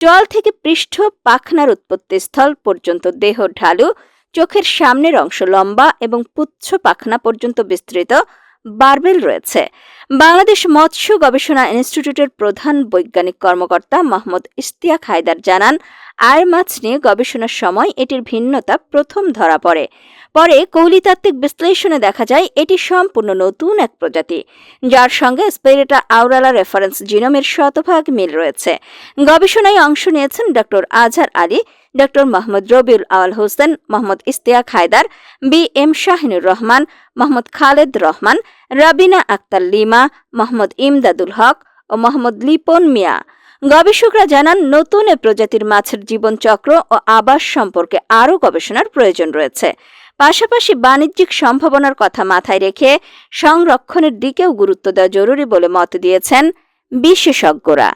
Towel থেকে পৃষ্ঠ পাখনার উৎপত্তিস্থল পর্যন্ত দেহ ঢালু, চোখের সামনের অংশ লম্বা এবং পুচ্ছ পাখনা পর্যন্ত বিস্তৃত বারবেল রয়েছে। বাংলাদেশ মৎস্য গবেষণা ইনস্টিটিউটের প্রধান বৈজ্ঞানিক কর্মকর্তা মোহাম্মদ ইশতিয়াক হায়দার জানান, আয়ের মাছ নিয়ে গবেষণার সময় এটির ভিন্নতা প্রথম ধরা পড়ে। পরে কৌলিতাত্ত্বিক বিশ্লেষণে দেখা যায় এটি সম্পূর্ণ নতুন এক প্রজাতি, যার সঙ্গে স্পেরেটা আউরালা রেফারেন্স জিনোমের শতভাগ মিল রয়েছে। গবেষণায় অংশ নিয়েছেন ডক্টর আজহার আলী, ডক্টর মোহাম্মদ রবিউল আওয়াল হোসেন, মোহাম্মদ ইশতিয়াক হায়দার, বি.এম. শাহিনুর রহমান, মোহাম্মদ খালেদ রহমান, রাবিনা আক্তার লিমা, মোহাম্মদ ইমদাদুল হক ও মোহাম্মদ লিপন মিয়া। গবেষকরা জানান, নতুন এ প্রজাতির মাছের জীবনচক্র ও আবাস সম্পর্কে আরও গবেষণার প্রয়োজন রয়েছে। পাশাপাশি বাণিজ্যিক সম্ভাবনার কথা মাথায় রেখে সংরক্ষণের দিকেও গুরুত্ব দেওয়া জরুরি বলে মত দিয়েছেন বিশেষজ্ঞরা।